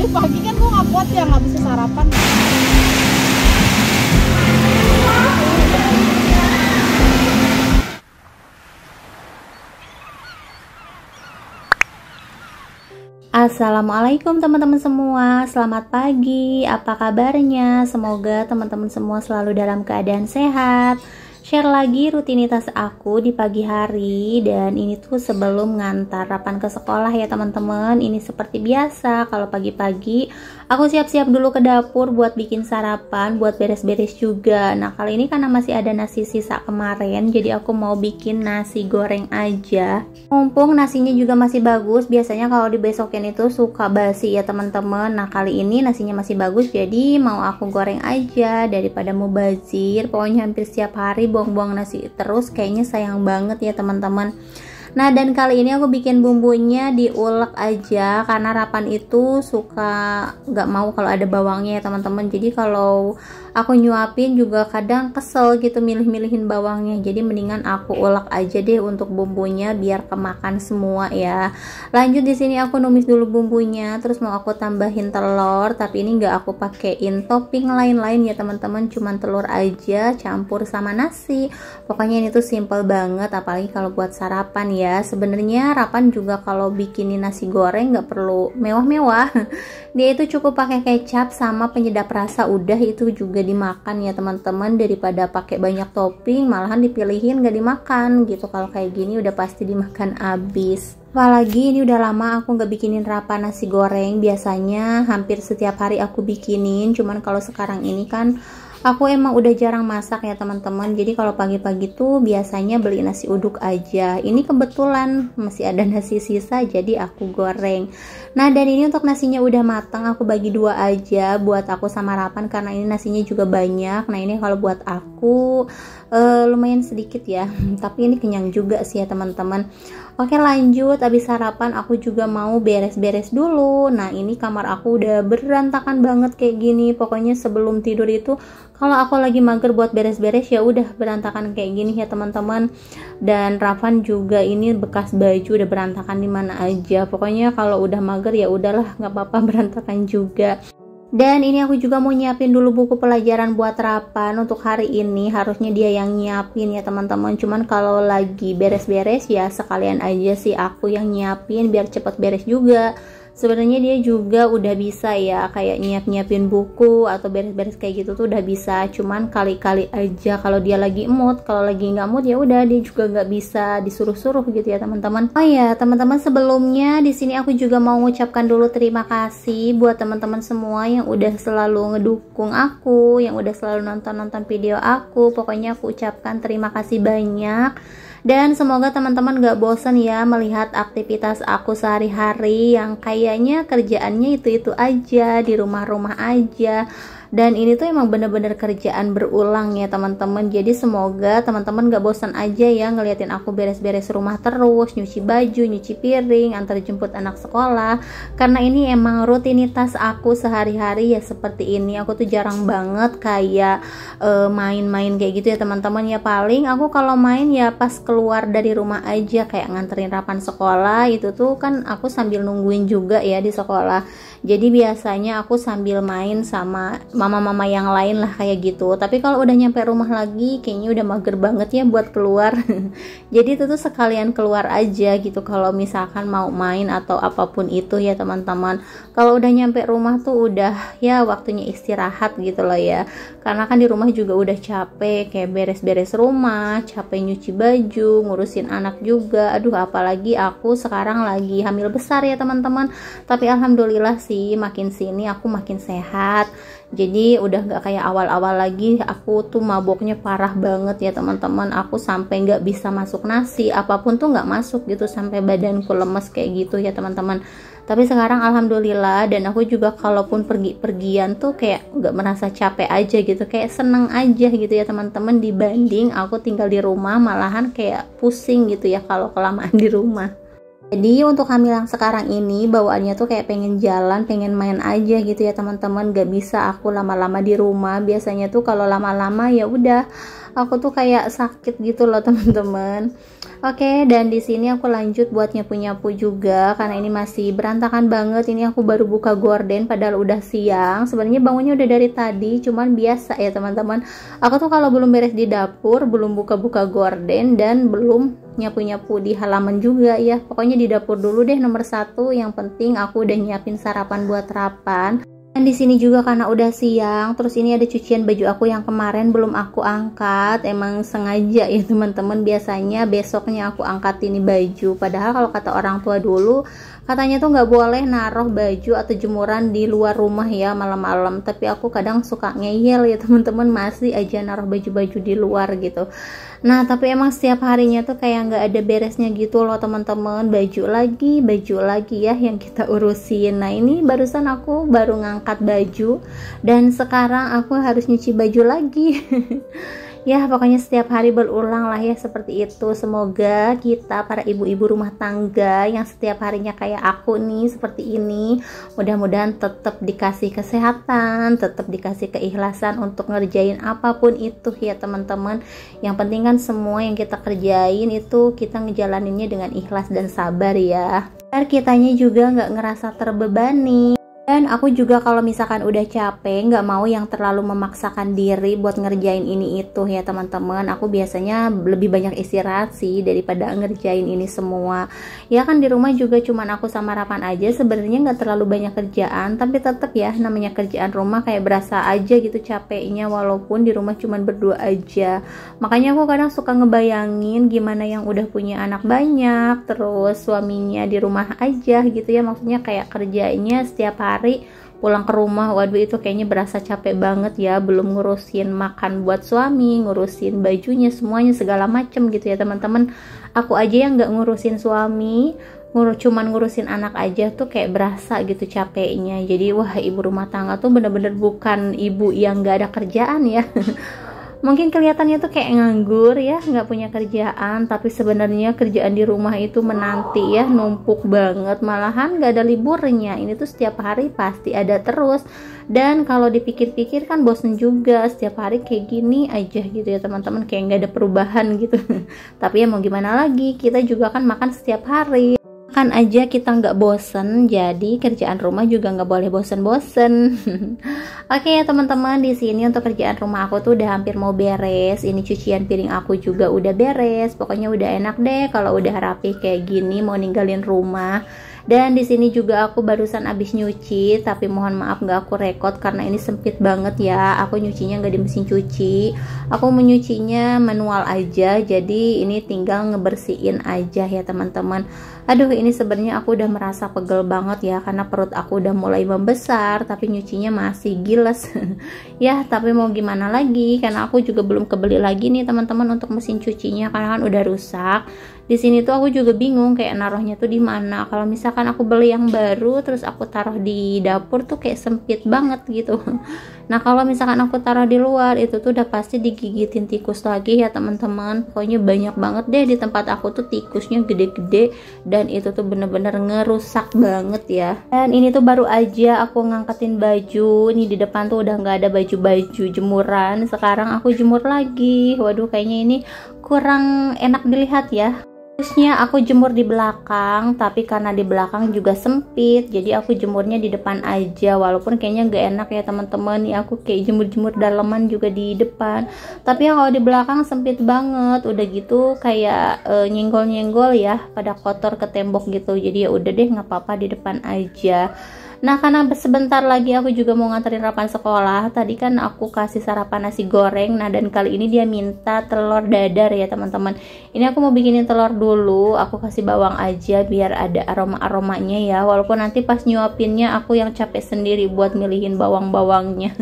pagi kan gue nggak kuat ya, nggak bisa sarapan. Assalamualaikum teman-teman semua, selamat pagi, apa kabarnya? Semoga teman-teman semua selalu dalam keadaan sehat. Share lagi rutinitas aku di pagi hari, dan ini tuh sebelum ngantar Rapan ke sekolah ya teman-teman. Ini seperti biasa, kalau pagi-pagi aku siap-siap dulu ke dapur buat bikin sarapan, buat beres-beres juga. Nah kali ini karena masih ada nasi sisa kemarin, jadi aku mau bikin nasi goreng aja. Mumpung nasinya juga masih bagus, biasanya kalau dibesokin itu suka basi ya teman-teman. Nah kali ini nasinya masih bagus, jadi mau aku goreng aja daripada mubazir. Pokoknya hampir setiap hari buang-buang nasi terus, kayaknya sayang banget ya teman-teman. Nah dan kali ini aku bikin bumbunya diulek aja, karena Rapan itu suka nggak mau kalau ada bawangnya ya teman-teman. Jadi kalau aku nyuapin juga kadang kesel gitu milih-milihin bawangnya, jadi mendingan aku ulek aja deh untuk bumbunya biar kemakan semua ya. Lanjut di sini aku numis dulu bumbunya, terus mau aku tambahin telur, tapi ini nggak aku pakein topping lain-lain ya teman-teman, cuman telur aja campur sama nasi. Pokoknya ini tuh simple banget, apalagi kalau buat sarapan ya. Sebenarnya Rapan juga kalau bikinin nasi goreng nggak perlu mewah-mewah, dia itu cukup pakai kecap sama penyedap rasa, udah itu juga dimakan ya teman-teman. Daripada pakai banyak topping, malahan dipilihin gak dimakan gitu. Kalau kayak gini udah pasti dimakan abis. Apalagi ini udah lama aku nggak bikinin Rapan nasi goreng. Biasanya hampir setiap hari aku bikinin, cuman kalau sekarang ini kan aku emang udah jarang masak ya teman-teman. Jadi kalau pagi-pagi tuh biasanya beli nasi uduk aja. Ini kebetulan masih ada nasi sisa, jadi aku goreng. Nah dan ini untuk nasinya udah matang, aku bagi dua aja buat aku sama Rapan, karena ini nasinya juga banyak. Nah ini kalau buat aku lumayan sedikit ya, tapi ini kenyang juga sih ya teman-teman. Oke lanjut, abis sarapan aku juga mau beres-beres dulu. Nah ini kamar aku udah berantakan banget kayak gini. Pokoknya sebelum tidur itu kalau aku lagi mager buat beres-beres ya udah berantakan kayak gini ya teman-teman. Dan Ravan juga ini bekas baju udah berantakan di mana aja. Pokoknya kalau udah mager ya udahlah, nggak apa-apa berantakan juga. Dan ini aku juga mau nyiapin dulu buku pelajaran buat Rapan untuk hari ini. Harusnya dia yang nyiapin ya teman-teman, cuman kalau lagi beres-beres ya sekalian aja sih aku yang nyiapin biar cepet beres juga. Sebenarnya dia juga udah bisa ya kayak nyiapin buku atau beres-beres kayak gitu tuh udah bisa, cuman kali-kali aja kalau dia lagi mood. Kalau lagi nggak mood ya udah dia juga nggak bisa disuruh-suruh gitu ya teman-teman. Oh ya teman-teman, sebelumnya di sini aku juga mau mengucapkan dulu terima kasih buat teman-teman semua yang udah selalu ngedukung aku, yang udah selalu nonton video aku. Pokoknya aku ucapkan terima kasih banyak. Dan semoga teman-teman gak bosan ya melihat aktivitas aku sehari-hari yang kayaknya kerjaannya itu-itu aja, di rumah-rumah aja. Dan ini tuh emang bener-bener kerjaan berulang ya teman-teman. Jadi semoga teman-teman gak bosan aja ya ngeliatin aku beres-beres rumah terus, nyuci baju, nyuci piring, antar jemput anak sekolah. Karena ini emang rutinitas aku sehari-hari ya seperti ini. Aku tuh jarang banget kayak main-main kayak gitu ya teman-teman. Ya paling aku kalau main ya pas keluar dari rumah aja, kayak nganterin Rapan sekolah. Itu tuh kan aku sambil nungguin juga ya di sekolah. Jadi biasanya aku sambil main sama mama-mama yang lain lah kayak gitu. Tapi kalau udah nyampe rumah lagi kayaknya udah mager banget ya buat keluar. Jadi itu tuh sekalian keluar aja gitu kalau misalkan mau main atau apapun itu ya teman-teman. Kalau udah nyampe rumah tuh udah ya waktunya istirahat gitu loh ya. Karena kan di rumah juga udah capek, kayak beres-beres rumah, capek nyuci baju, ngurusin anak juga. Aduh apalagi aku sekarang lagi hamil besar ya teman-teman. Tapi alhamdulillah sih makin sini aku makin sehat. Jadi udah gak kayak awal-awal lagi. Aku tuh maboknya parah banget ya teman-teman. Aku sampai gak bisa masuk nasi, apapun tuh gak masuk gitu, sampai badanku lemes kayak gitu ya teman-teman. Tapi sekarang alhamdulillah, dan aku juga kalaupun pergi-pergian tuh kayak gak merasa capek aja gitu, kayak seneng aja gitu ya teman-teman, dibanding aku tinggal di rumah malahan kayak pusing gitu ya kalau kelamaan di rumah. Jadi untuk hamil yang sekarang ini bawaannya tuh kayak pengen jalan, pengen main aja gitu ya teman-teman. Gak bisa aku lama-lama di rumah. Biasanya tuh kalau lama-lama ya udah Aku tuh kayak sakit gitu loh teman-teman. Oke, dan di sini aku lanjut buat nyapu-nyapu juga karena ini masih berantakan banget. Ini aku baru buka gorden padahal udah siang. Sebenarnya bangunnya udah dari tadi, cuman biasa ya teman-teman. Aku tuh kalau belum beres di dapur, belum buka-buka gorden dan belum nyapu-nyapu di halaman juga ya. Pokoknya di dapur dulu deh nomor satu. Yang penting aku udah nyiapin sarapan buat Rapan. Dan di sini juga karena udah siang, terus ini ada cucian baju aku yang kemarin belum aku angkat. Emang sengaja ya teman-teman, biasanya besoknya aku angkat ini baju. Padahal kalau kata orang tua dulu, katanya tuh nggak boleh naruh baju atau jemuran di luar rumah ya malam-malam. Tapi aku kadang suka ngeyel ya teman-teman, masih aja naruh baju-baju di luar gitu. Nah tapi emang setiap harinya tuh kayak nggak ada beresnya gitu loh teman-teman, baju lagi ya yang kita urusin. Nah ini barusan aku baru ngangkat baju dan sekarang aku harus nyuci baju lagi. Ya pokoknya setiap hari berulang lah ya seperti itu. Semoga kita para ibu-ibu rumah tangga yang setiap harinya kayak aku nih seperti ini, mudah-mudahan tetap dikasih kesehatan, tetap dikasih keikhlasan untuk ngerjain apapun itu ya teman-teman. Yang penting kan semua yang kita kerjain itu kita ngejalaninnya dengan ikhlas dan sabar ya, biar kitanya juga nggak ngerasa terbebani. Dan aku juga kalau misalkan udah capek, nggak mau yang terlalu memaksakan diri buat ngerjain ini itu ya teman-teman. Aku biasanya lebih banyak istirahat sih daripada ngerjain ini semua. Ya kan di rumah juga cuman aku sama Rapan aja, sebenarnya nggak terlalu banyak kerjaan. Tapi tetap ya namanya kerjaan rumah kayak berasa aja gitu capeknya, walaupun di rumah cuman berdua aja. Makanya aku kadang suka ngebayangin gimana yang udah punya anak banyak, terus suaminya di rumah aja gitu ya. Maksudnya kayak kerjanya setiap hari pulang ke rumah, waduh itu kayaknya berasa capek banget ya, belum ngurusin makan buat suami, ngurusin bajunya, semuanya segala macem gitu ya teman-teman. Aku aja yang nggak ngurusin suami, cuman ngurusin anak aja tuh kayak berasa gitu capeknya. Jadi wah, ibu rumah tangga tuh bener-bener bukan ibu yang nggak ada kerjaan ya. Mungkin kelihatannya tuh kayak nganggur ya, nggak punya kerjaan, tapi sebenarnya kerjaan di rumah itu menanti ya, numpuk banget, malahan nggak ada liburnya. Ini tuh setiap hari pasti ada terus. Dan kalau dipikir-pikir kan bosen juga, setiap hari kayak gini aja gitu ya teman-teman, kayak nggak ada perubahan gitu. Tapi ya mau gimana lagi, kita juga kan makan setiap hari. Kan aja kita nggak bosen, jadi kerjaan rumah juga nggak boleh bosen-bosen. Oke ya teman-teman, di sini untuk kerjaan rumah aku tuh udah hampir mau beres. Ini cucian piring aku juga udah beres. Pokoknya udah enak deh kalau udah rapi kayak gini mau ninggalin rumah. Dan di sini juga aku barusan abis nyuci, tapi mohon maaf nggak aku rekod karena ini sempit banget ya. Aku nyucinya nggak di mesin cuci, aku menyucinya manual aja. Jadi ini tinggal ngebersihin aja ya teman-teman. Aduh ini sebenarnya aku udah merasa pegel banget ya karena perut aku udah mulai membesar, tapi nyucinya masih giles. Ya tapi mau gimana lagi, karena aku juga belum kebeli lagi nih teman-teman untuk mesin cucinya karena kan udah rusak. Di sini tuh aku juga bingung kayak naruhnya tuh di mana. Kalau misalkan aku beli yang baru terus aku taruh di dapur tuh kayak sempit banget gitu. Nah kalau misalkan aku taruh di luar itu tuh udah pasti digigitin tikus lagi ya teman-teman. Pokoknya banyak banget deh di tempat aku tuh tikusnya gede-gede dan itu tuh bener-bener ngerusak banget ya. Dan ini tuh baru aja aku ngangkatin baju. Ini di depan tuh udah nggak ada baju-baju jemuran. Sekarang aku jemur lagi. Waduh kayaknya ini kurang enak dilihat ya. Terusnya aku jemur di belakang, tapi karena di belakang juga sempit, jadi aku jemurnya di depan aja. Walaupun kayaknya gak enak ya teman-teman, ya aku kayak jemur-jemur dalaman juga di depan. Tapi ya kalau di belakang sempit banget, udah gitu kayak nyenggol-nyenggol ya, pada kotor ke tembok gitu. Jadi ya udah deh nggak apa-apa di depan aja. Nah karena sebentar lagi aku juga mau nganterin Rapan sekolah. Tadi kan aku kasih sarapan nasi goreng. Nah dan kali ini dia minta telur dadar ya teman-teman. Ini aku mau bikinin telur dulu. Aku kasih bawang aja biar ada aroma-aromanya ya. Walaupun nanti pas nyuapinnya aku yang capek sendiri buat milihin bawang-bawangnya.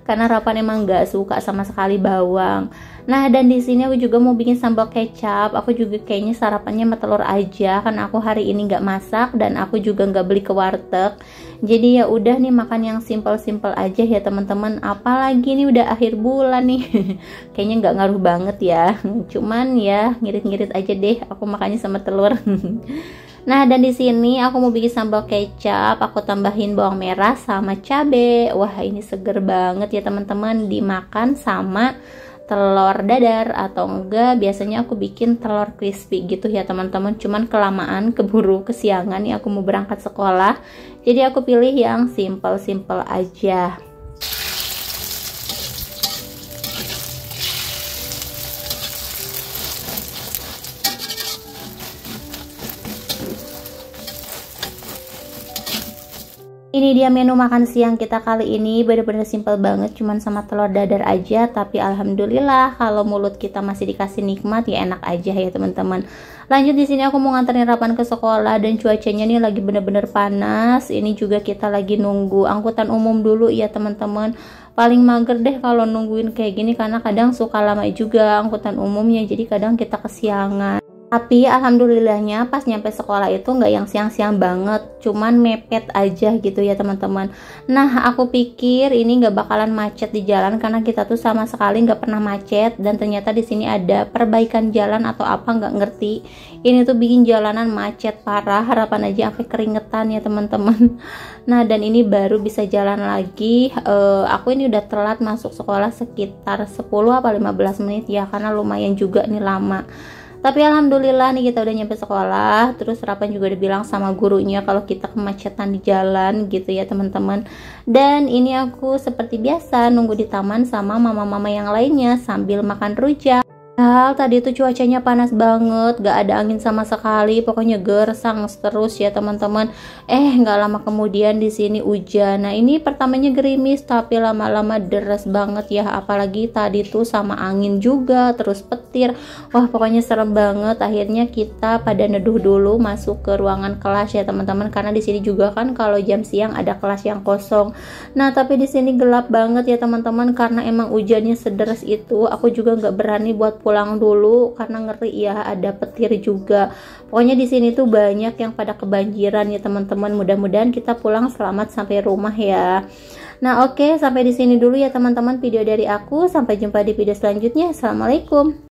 Karena Rapan emang gak suka sama sekali bawang. Nah dan di sini aku juga mau bikin sambal kecap. Aku juga kayaknya sarapannya sama telur aja karena aku hari ini nggak masak dan aku juga nggak beli ke warteg. Jadi ya udah nih makan yang simple-simple aja ya teman-teman. Apalagi nih udah akhir bulan nih. Kayaknya nggak ngaruh banget ya. Cuman ya ngirit-ngirit aja deh. Aku makannya sama telur. Nah dan di sini aku mau bikin sambal kecap. Aku tambahin bawang merah sama cabe. Wah ini seger banget ya teman-teman dimakan sama telur dadar, atau enggak biasanya aku bikin telur crispy gitu ya teman-teman. Cuman kelamaan, keburu kesiangan nih aku mau berangkat sekolah, jadi aku pilih yang simple-simple aja. Ini dia menu makan siang kita kali ini, bener-bener simple banget, cuman sama telur dadar aja. Tapi alhamdulillah kalau mulut kita masih dikasih nikmat ya enak aja ya teman-teman. Lanjut, di sini aku mau nganterin Rapan ke sekolah dan cuacanya nih lagi bener-bener panas. Ini juga kita lagi nunggu angkutan umum dulu ya teman-teman. Paling mager deh kalau nungguin kayak gini karena kadang suka lama juga angkutan umumnya, jadi kadang kita kesiangan. Tapi alhamdulillahnya pas nyampe sekolah itu nggak yang siang-siang banget, cuman mepet aja gitu ya teman-teman. Nah, aku pikir ini nggak bakalan macet di jalan karena kita tuh sama sekali nggak pernah macet, dan ternyata di sini ada perbaikan jalan atau apa nggak ngerti. Ini tuh bikin jalanan macet parah, Harapan aja sampai keringetan ya teman-teman. Nah, dan ini baru bisa jalan lagi. Aku ini udah telat masuk sekolah sekitar 10 apa 15 menit ya, karena lumayan juga nih lama. Tapi alhamdulillah nih kita udah nyampe sekolah. Terus Rapan juga udah bilang sama gurunya kalau kita kemacetan di jalan gitu ya teman-teman. Dan ini aku seperti biasa nunggu di taman sama mama-mama yang lainnya sambil makan rujak. Tadi tuh cuacanya panas banget, gak ada angin sama sekali, pokoknya gersang terus ya teman-teman. Gak lama kemudian di sini hujan. Nah, ini pertamanya gerimis tapi lama-lama deras banget ya, apalagi tadi tuh sama angin juga, terus petir. Wah, pokoknya serem banget. Akhirnya kita pada neduh dulu masuk ke ruangan kelas ya teman-teman, karena di sini juga kan kalau jam siang ada kelas yang kosong. Nah, tapi di sini gelap banget ya teman-teman karena emang hujannya sederas itu. Aku juga nggak berani buat pulang dulu karena ngeri ya, ada petir juga. Pokoknya di sini tuh banyak yang pada kebanjiran ya teman-teman. Mudah-mudahan kita pulang selamat sampai rumah ya. Nah, oke, sampai di sini dulu ya teman-teman video dari aku. Sampai jumpa di video selanjutnya. Assalamualaikum.